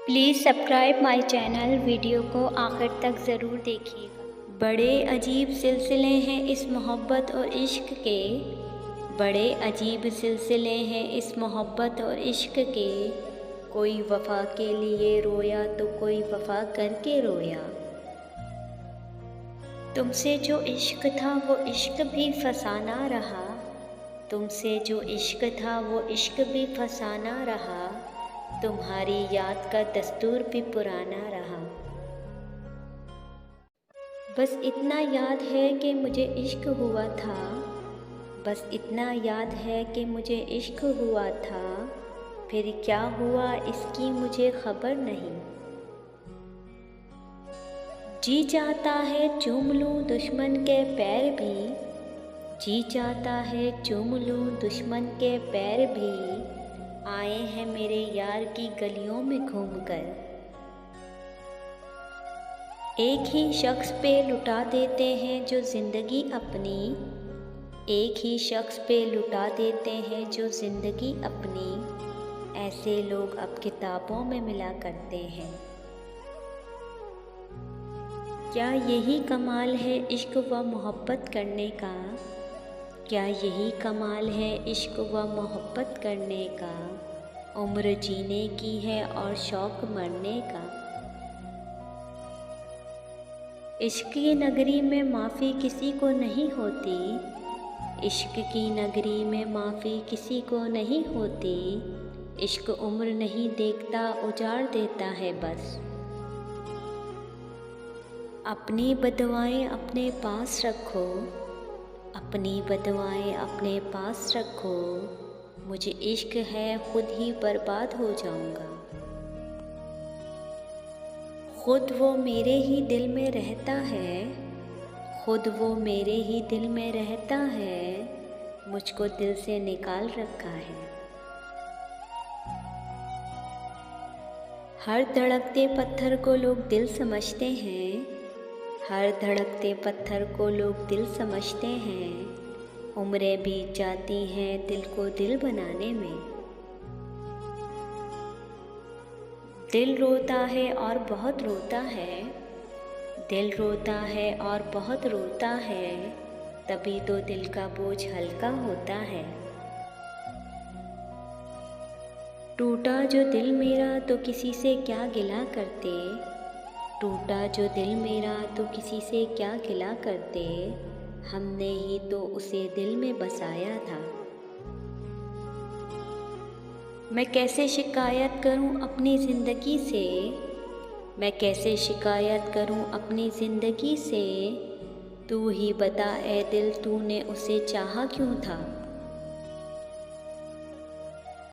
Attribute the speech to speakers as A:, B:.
A: Please subscribe my channel. Video को आखिर तक ज़रूर देखिएगा। बड़े अजीब सिलसिले हैं इस मोहब्बत और इश्क के, बड़े अजीब सिलसिले हैं इस मोहब्बत और इश्क के। कोई वफ़ा के लिए रोया तो कोई वफ़ा करके रोया। तुमसे जो इश्क था वो इश्क भी फसाना रहा, तुमसे जो इश्क था वो इश्क भी फसाना रहा। तुम्हारी याद का दस्तूर भी पुराना रहा। बस इतना याद है कि मुझे इश्क हुआ था, बस इतना याद है कि मुझे इश्क हुआ था। फिर क्या हुआ इसकी मुझे खबर नहीं। जी चाहता है चूम लूँ दुश्मन के पैर भी, जी चाहता है चूम लूँ दुश्मन के पैर भी। आए हैं मेरे यार की गलियों में घूमकर। एक ही शख्स पे लुटा देते हैं जो ज़िंदगी अपनी, एक ही शख्स पे लुटा देते हैं जो ज़िंदगी अपनी। ऐसे लोग अब किताबों में मिला करते हैं। क्या यही कमाल है इश्क व मोहब्बत करने का, क्या यही कमाल है इश्क व मोहब्बत करने का। उम्र जीने की है और शौक़ मरने का। इश्क की नगरी में माफ़ी किसी को नहीं होती, इश्क की नगरी में माफ़ी किसी को नहीं होती। इश्क उम्र नहीं देखता उजाड़ देता है बस। अपनी बदवाएं अपने पास रखो, अपनी बदवाएं अपने पास रखो। मुझे इश्क है खुद ही बर्बाद हो जाऊंगा। खुद वो मेरे ही दिल में रहता है, खुद वो मेरे ही दिल में रहता है। मुझको दिल से निकाल रखा है। हर धड़कते पत्थर को लोग दिल समझते हैं, हर धड़कते पत्थर को लोग दिल समझते हैं। उम्रें बीत जाती हैं दिल को दिल बनाने में। दिल रोता है और बहुत रोता है, दिल रोता है और बहुत रोता है। तभी तो दिल का बोझ हल्का होता है। टूटा जो दिल मेरा तो किसी से क्या गिला करते, टूटा जो दिल मेरा तो किसी से क्या गिला करते। हमने ही तो उसे दिल में बसाया था। मैं कैसे शिकायत करूं अपनी ज़िंदगी से, मैं कैसे शिकायत करूं अपनी ज़िंदगी से। तू ही बता ए दिल तूने उसे चाहा क्यों था।